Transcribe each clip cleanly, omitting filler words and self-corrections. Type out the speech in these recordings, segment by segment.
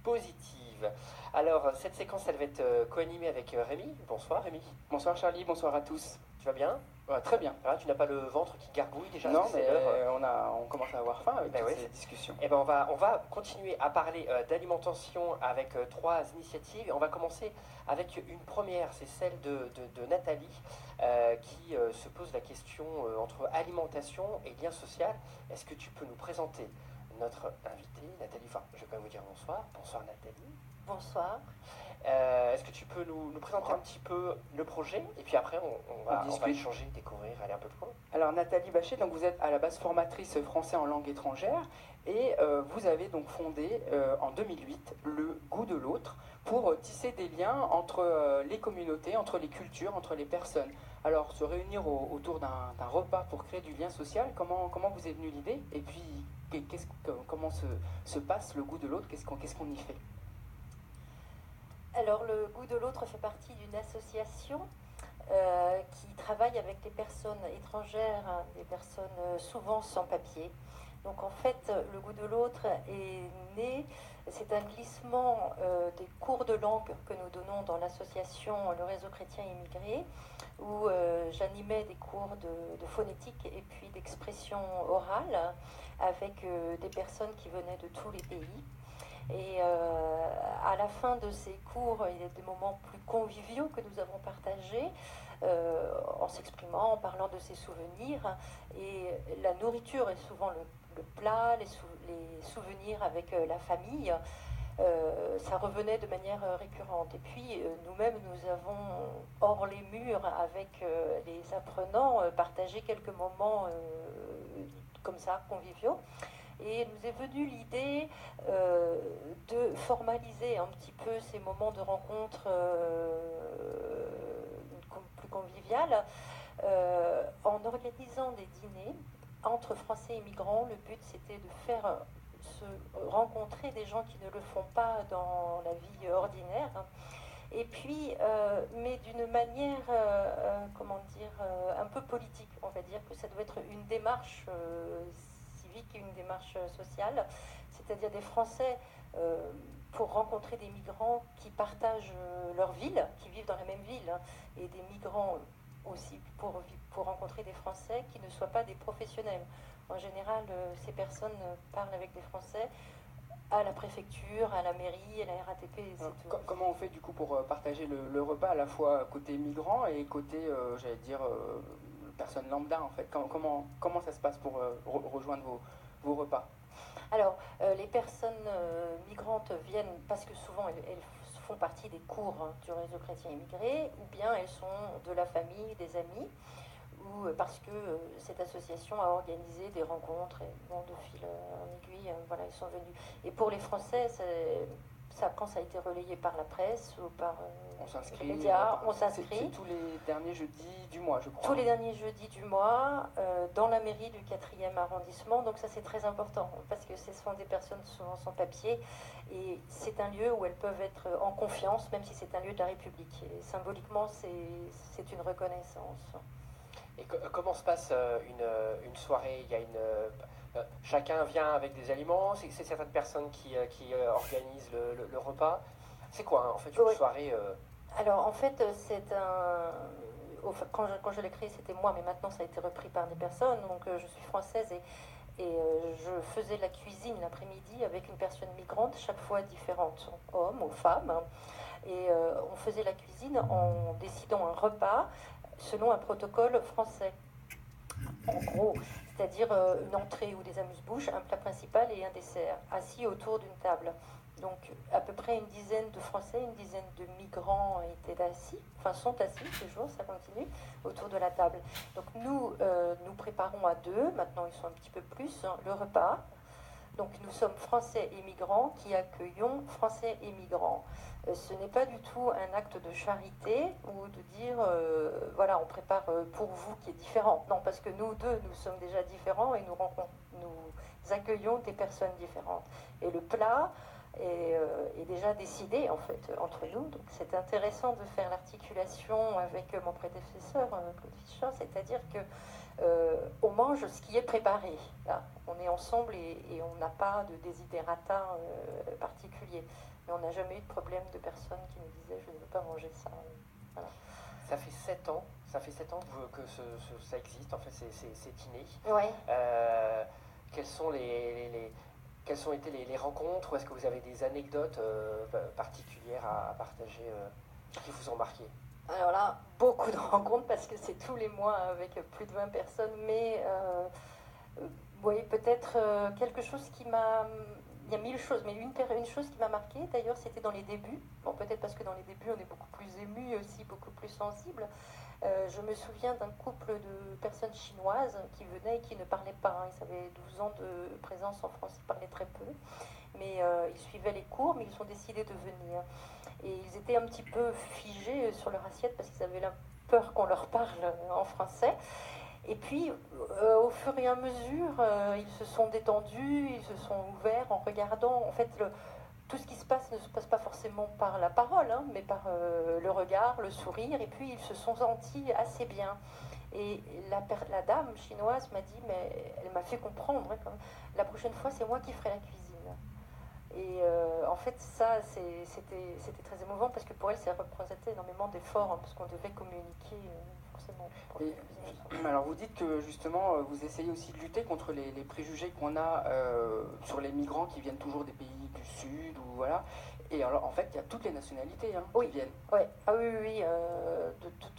positive. Alors, cette séquence, elle va être co-animée avec Rémi. Bonsoir Rémi. Bonsoir Charlie, bonsoir à tous. Tu vas bien? Ouais, très bien. Ça va, tu n'as pas le ventre qui gargouille déjà? Non, Parce que mais c'est l'heure. on commence à avoir faim avec Ben toutes ouais, ces discussions. Eh ben on va continuer à parler d'alimentation avec trois initiatives. Et on va commencer avec une première, c'est celle de Nathalie, qui se pose la question entre alimentation et lien social. Est-ce que tu peux nous présenter notre invitée, Nathalie? Enfin, je vais quand même vous dire bonsoir. Bonsoir Nathalie. Bonsoir. Est-ce que tu peux nous présenter un petit peu le projet? Et puis après, on va échanger, découvrir, aller un peu plus loin. Alors Nathalie Bachet, donc vous êtes à la base formatrice français en langue étrangère et vous avez donc fondé en 2008 le Goût de l'autre pour tisser des liens entre les communautés, entre les cultures, entre les personnes. Alors se réunir autour d'un repas pour créer du lien social, comment vous est venue l'idée? Et puis comment se passe le Goût de l'autre? Qu'est-ce qu'on y fait? Alors, le Goût de l'autre fait partie d'une association qui travaille avec les personnes étrangères, hein, des personnes souvent sans papier. Donc, en fait, le Goût de l'autre est né, c'est un glissement des cours de langue que nous donnons dans l'association Le Réseau Chrétien Immigré, où j'animais des cours de phonétique et puis d'expression orale avec des personnes qui venaient de tous les pays. Et à la fin de ces cours, il y a des moments plus conviviaux que nous avons partagés, en s'exprimant, en parlant de ses souvenirs. Et la nourriture est souvent le plat, les souvenirs avec la famille. Ça revenait de manière récurrente. Et puis nous-mêmes, nous avons, hors les murs, avec les apprenants, partagé quelques moments comme ça, conviviaux. Et nous est venue l'idée de formaliser un petit peu ces moments de rencontre plus conviviales en organisant des dîners entre Français et migrants. Le but, c'était de faire se rencontrer des gens qui ne le font pas dans la vie ordinaire. Et puis, mais d'une manière, comment dire, un peu politique. On va dire que ça doit être une démarche civique et une démarche sociale, c'est-à-dire des Français pour rencontrer des migrants qui partagent leur ville, qui vivent dans la même ville, hein, et des migrants aussi pour rencontrer des Français qui ne soient pas des professionnels. En général, ces personnes parlent avec des Français à la préfecture, à la mairie, à la RATP, c'est tout. Comment on fait du coup pour partager le repas à la fois côté migrant et côté, j'allais dire, personne lambda en fait? Comment ça se passe pour rejoindre vos repas? Alors, les personnes migrantes viennent parce que souvent elles font partie des cours, hein, du Réseau Chrétien Immigré, ou bien elles sont de la famille, des amis, ou parce que cette association a organisé des rencontres, et bon, de fil en aiguille, voilà, ils sont venus. Et pour les Français, quand ça a été relayé par la presse ou par les médias, on s'inscrit. C'est tous les derniers jeudis du mois, je crois. Tous les derniers jeudis du mois, dans la mairie du 4e arrondissement. Donc ça, c'est très important, parce que ce sont des personnes souvent sans papier, et c'est un lieu où elles peuvent être en confiance, même si c'est un lieu de la République. Et symboliquement, c'est une reconnaissance. Et comment se passe une soirée? Il y a chacun vient avec des aliments, c'est certaines personnes qui organisent le repas. C'est quoi, hein, en fait, une soirée Alors, en fait, quand je l'ai créé, c'était moi, mais maintenant, ça a été repris par des personnes. Donc, je suis française et je faisais la cuisine l'après-midi avec une personne migrante, chaque fois différente, homme ou femme. Et on faisait la cuisine en décidant un repas selon un protocole français. En gros, c'est-à-dire une entrée ou des amuse-bouches, un plat principal et un dessert, assis autour d'une table. Donc à peu près une dizaine de Français, une dizaine de migrants étaient assis, enfin sont assis toujours, ça continue, autour de la table. Donc nous préparons à deux, maintenant ils sont un petit peu plus, hein, le repas. Donc nous sommes Français et migrants qui accueillons Français et migrants. Ce n'est pas du tout un acte de charité ou de dire voilà, on prépare pour vous qui est différent. Non, parce que nous deux, nous sommes déjà différents et nous accueillons des personnes différentes. Et le plat, est déjà décidé en fait entre nous. Donc c'est intéressant de faire l'articulation avec mon prédécesseur Claude Fischer, c'est-à-dire que on mange ce qui est préparé. Là, on est ensemble et on n'a pas de desiderata particulier. Mais on n'a jamais eu de problème de personnes qui nous disaient je ne veux pas manger ça. Voilà. Ça fait 7 ans. Ça fait 7 ans que ça existe. En fait, c'est inné. Ouais. Quelles ont été les rencontres, ou est-ce que vous avez des anecdotes particulières à partager qui vous ont marqué? Alors là, beaucoup de rencontres parce que c'est tous les mois avec plus de 20 personnes, mais oui, peut-être quelque chose qui m'a... Il y a 1000 choses, mais une chose qui m'a marquée, d'ailleurs, c'était dans les débuts. Bon, peut-être parce que dans les débuts, on est beaucoup plus ému et aussi beaucoup plus sensible. Je me souviens d'un couple de personnes chinoises qui venaient et qui ne parlaient pas. Ils avaient 12 ans de présence en France, ils parlaient très peu. Mais ils suivaient les cours, mais ils ont décidé de venir. Et ils étaient un petit peu figés sur leur assiette parce qu'ils avaient la peur qu'on leur parle en français. Et puis, au fur et à mesure, ils se sont détendus, ils se sont ouverts en regardant. En fait, tout ce qui se passe ne se passe pas forcément par la parole, hein, mais par le regard, le sourire. Et puis, ils se sont sentis assez bien. Et la dame chinoise m'a dit, mais elle m'a fait comprendre, hein, la prochaine fois, c'est moi qui ferai la cuisine. Et en fait, ça, c'était très émouvant parce que pour elle, ça représentait énormément d'efforts, hein, parce qu'on devait communiquer forcément. Alors, vous dites que justement, vous essayez aussi de lutter contre les préjugés qu'on a sur les migrants qui viennent toujours des pays du Sud, ou voilà. Et alors, en fait, il y a toutes les nationalités qui viennent. Ouais. Ah oui,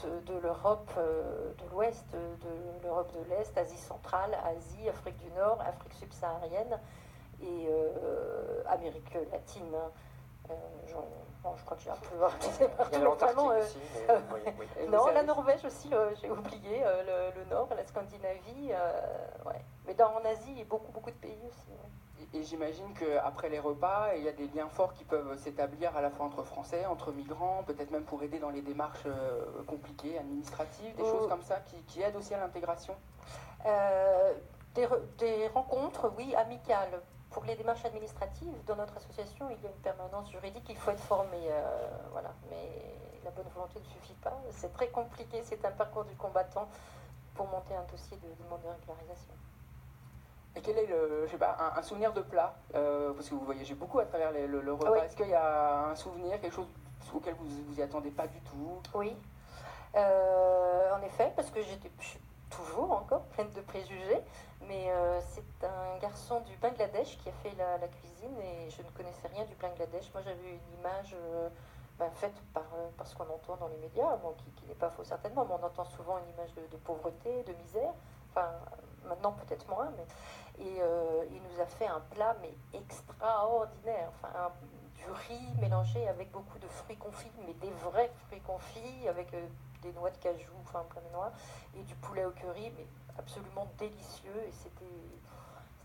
de l'Europe de l'Ouest, de l'Europe de l'Est, Asie centrale, Asie, Afrique du Nord, Afrique subsaharienne et Amérique latine. Je crois que j'ai un peu partout. Il y a l'Antarctique aussi. Oui. Non, la Norvège aussi, j'ai oublié, le Nord, la Scandinavie. Ouais. Mais en Asie, il y a beaucoup de pays aussi. Ouais. Et j'imagine qu'après les repas, il y a des liens forts qui peuvent s'établir à la fois entre Français, entre migrants, peut-être même pour aider dans les démarches compliquées, administratives, des choses comme ça qui aident aussi à l'intégration. Des rencontres, oui, amicales. Pour les démarches administratives, dans notre association, il y a une permanence juridique, il faut être formé, voilà. Mais la bonne volonté ne suffit pas. C'est très compliqué, c'est un parcours du combattant pour monter un dossier de demande de régularisation. Et quel est un souvenir de plat parce que vous voyagez beaucoup à travers le repas. Oui. Est-ce qu'il y a un souvenir, quelque chose auquel vous y attendez pas du tout? Oui, en effet, parce que je suis toujours encore pleine de préjugés, mais c'est un garçon du Bangladesh qui a fait la cuisine et je ne connaissais rien du Bangladesh. Moi, j'avais une image faite par ce qu'on entend dans les médias, bon, qui n'est pas faux certainement, mais on entend souvent une image de pauvreté, de misère. Enfin, maintenant peut-être moins, mais il nous a fait un plat mais extraordinaire. Enfin, du riz mélangé avec beaucoup de fruits confits, mais des vrais fruits confits avec des noix de cajou, enfin plein de noix, et du poulet au curry, mais absolument délicieux. Et c'était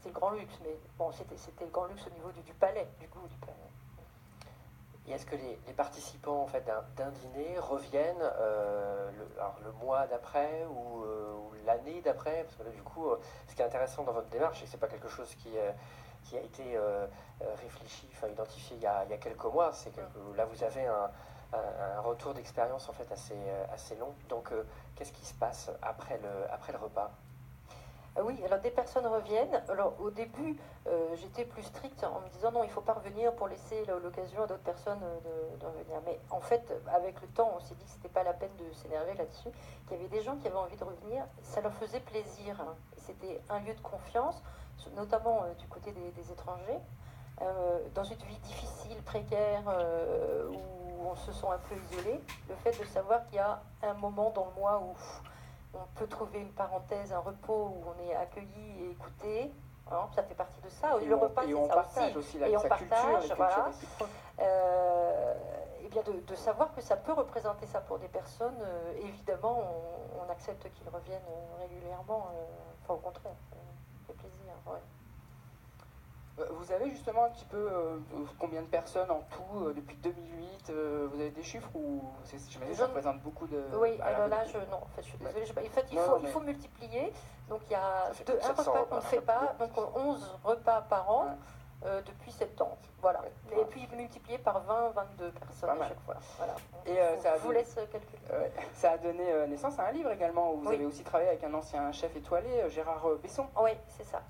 le grand luxe, mais bon, c'était le grand luxe au niveau du palais, du goût du palais. Et est-ce que les participants en fait, d'un dîner reviennent le mois d'après ou l'année d'après? Parce que là, du coup, ce qui est intéressant dans votre démarche, et c'est pas quelque chose qui a été réfléchi, enfin identifié il y a quelques mois, c'est que là vous avez un retour d'expérience en fait assez long. Donc, qu'est-ce qui se passe après le repas? Oui, alors des personnes reviennent. Alors au début, j'étais plus stricte en me disant non, il ne faut pas revenir pour laisser l'occasion à d'autres personnes de revenir. Mais en fait, avec le temps, on s'est dit que ce n'était pas la peine de s'énerver là-dessus, qu'il y avait des gens qui avaient envie de revenir, ça leur faisait plaisir. Hein. C'était un lieu de confiance, notamment du côté des étrangers, dans une vie difficile, précaire, où on se sent un peu isolé. Le fait de savoir qu'il y a un moment dans le mois où on peut trouver une parenthèse, un repos où on est accueilli et écouté. Hein, ça fait partie de ça. Et le repas, et on ça partage aussi la culture, voilà. réciproque. Et bien de savoir que ça peut représenter ça pour des personnes, évidemment, on accepte qu'ils reviennent régulièrement. Enfin, au contraire, ça fait plaisir. Ouais. Vous avez justement un petit peu combien de personnes en tout depuis 2008 vous avez des chiffres ou j'imagine que ça représente beaucoup de... Oui, alors là, non, en fait, je suis désolée. En fait, il faut multiplier. Donc, il y a un repas qu'on ne fait pas, donc 11 repas par an depuis septembre. Voilà. Et multiplié par 20, 22 personnes Pas à mal. chaque fois. Voilà. Et Je vous laisse calculer. ça a donné naissance à un livre également, où vous Oui. avez aussi travaillé avec un ancien chef étoilé, Gérard Besson. Oui, c'est ça.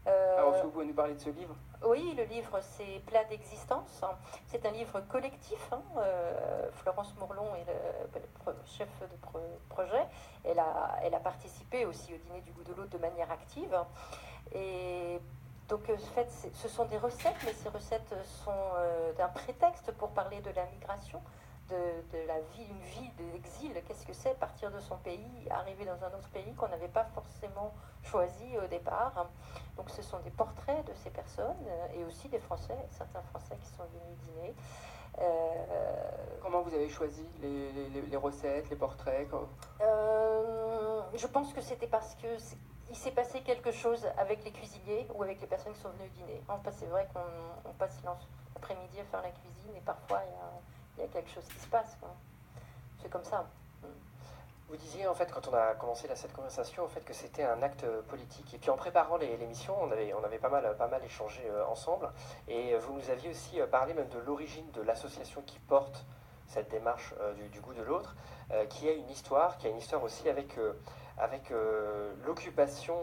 Alors, est-ce que vous pouvez nous parler de ce livre? Oui, le livre, c'est Plat d'existence. C'est un livre collectif. Florence Mourlon est le chef de projet. Elle a participé aussi au dîner du goût de l'autre de manière active. Et donc, en fait, ce sont des recettes, mais ces recettes sont d'un prétexte pour parler de la migration, de la vie, une vie d'exil. Qu'est-ce que c'est partir de son pays, arriver dans un autre pays qu'on n'avait pas forcément choisi au départ. Donc, ce sont des portraits de ces personnes et aussi des Français, certains Français qui sont venus dîner. Comment vous avez choisi les recettes, les portraits? Je pense que c'était parce que il s'est passé quelque chose avec les cuisiniers ou avec les personnes qui sont venues dîner. C'est vrai qu'on passe l'après-midi à faire la cuisine et parfois il y a quelque chose qui se passe, quoi. C'est comme ça. Vous disiez en fait quand on a commencé cette conversation en fait que c'était un acte politique. Et puis en préparant l'émission, on avait pas mal échangé ensemble. Et vous nous aviez aussi parlé même de l'origine de l'association qui porte cette démarche du goût de l'autre, qui a une histoire aussi avec l'occupation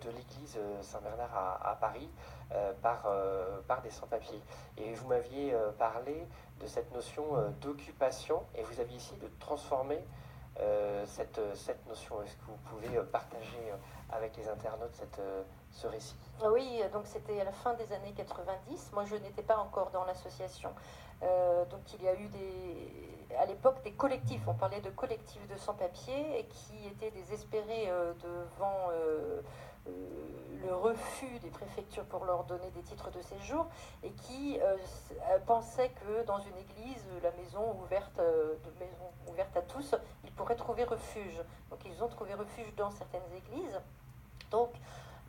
de l'église Saint-Bernard à Paris par des sans-papiers. Et vous m'aviez parlé de cette notion d'occupation et vous aviez essayé de transformer cette notion. Est-ce que vous pouvez partager avec les internautes ce récit? Oui, donc c'était à la fin des années 90. Moi, je n'étais pas encore dans l'association. Donc il y a eu à l'époque des collectifs, on parlait de collectifs de sans-papiers qui étaient désespérés devant le refus des préfectures pour leur donner des titres de séjour et qui pensaient que dans une église, la maison ouverte à tous, ils pourraient trouver refuge. Donc ils ont trouvé refuge dans certaines églises. Donc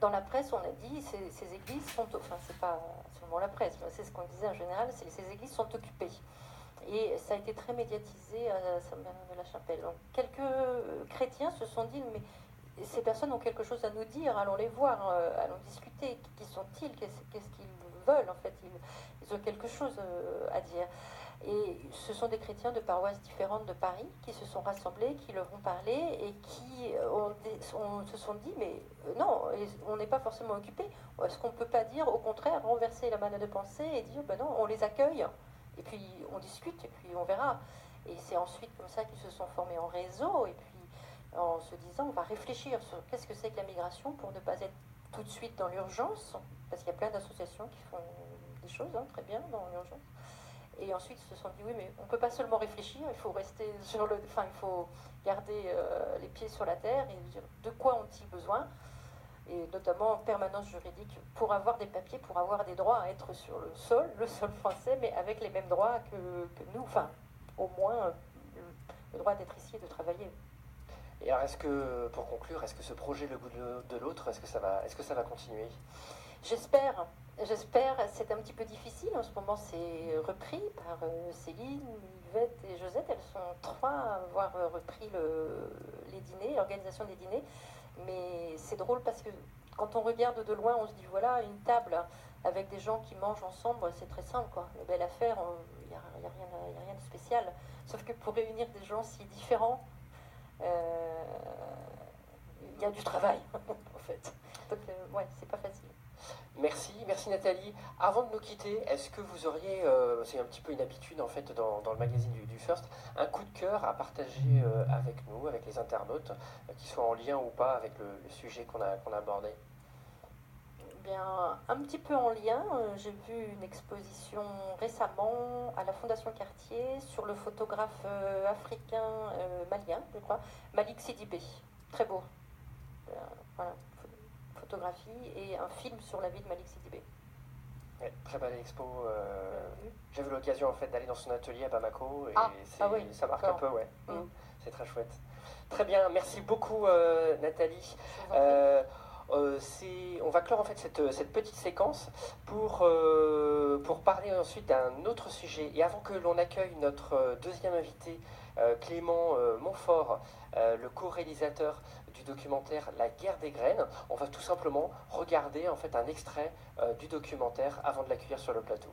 dans la presse, on a dit ces églises sont, enfin c'est pas seulement la presse, mais c'est ce qu'on disait en général, ces églises sont occupées. Et ça a été très médiatisé à Saint-Bernard-de-la-Chapelle. Donc quelques chrétiens se sont dit, mais ces personnes ont quelque chose à nous dire, allons les voir, allons discuter, qui sont-ils, qu'est-ce qu'ils veulent en fait, ils ont quelque chose à dire. Et ce sont des chrétiens de paroisses différentes de Paris qui se sont rassemblés, qui leur ont parlé et qui se sont dit, mais non, on n'est pas forcément occupé. Est-ce qu'on ne peut pas dire, au contraire, renverser la manne de pensée et dire, ben non, on les accueille, et puis on discute, et puis on verra. Et c'est ensuite comme ça qu'ils se sont formés en réseau, et puis en se disant, on va réfléchir sur qu'est-ce que c'est que la migration pour ne pas être tout de suite dans l'urgence, parce qu'il y a plein d'associations qui font des choses très bien dans l'urgence. Et ensuite, ils se sont dit, oui, mais on ne peut pas seulement réfléchir, il faut rester il faut garder les pieds sur la terre et dire de quoi ont-ils besoin, et notamment en permanence juridique, pour avoir des papiers, pour avoir des droits à être sur le sol français, mais avec les mêmes droits que nous, enfin, au moins le droit d'être ici et de travailler. Et alors, pour conclure, est-ce que ce projet Le Goût de l'autre, est-ce que ça va continuer? J'espère, c'est un petit peu difficile. En ce moment, c'est repris par Céline, Yvette et Josette. Elles sont 3 à avoir repris les dîners, l'organisation des dîners. Mais c'est drôle parce que quand on regarde de loin, on se dit voilà, une table avec des gens qui mangent ensemble, c'est très simple, quoi. Une belle affaire, il n'y a rien de spécial. Sauf que pour réunir des gens si différents, il y a du travail, en fait. Donc, ouais, c'est pas facile. Merci Nathalie. Avant de nous quitter, est-ce que vous auriez, c'est un petit peu une habitude en fait dans le magazine du First, un coup de cœur à partager avec nous, avec les internautes, qui soient en lien ou pas avec le sujet qu'on a abordé? Bien, un petit peu en lien, j'ai vu une exposition récemment à la Fondation Cartier sur le photographe africain malien, je crois, Malik Sidibé. Très beau. Voilà. Photographie et un film sur la vie de Malik Sidibé. Ouais, très belle expo. J'ai eu l'occasion en fait d'aller dans son atelier à Bamako et oui, ça marque un peu, ouais. C'est très chouette. Très bien, merci beaucoup Nathalie. On va clore en fait cette petite séquence pour parler ensuite d'un autre sujet. Et avant que l'on accueille notre deuxième invité, Clément Montfort, le co-réalisateur du documentaire La guerre des graines, on va tout simplement regarder en fait un extrait du documentaire avant de l'accueillir sur le plateau.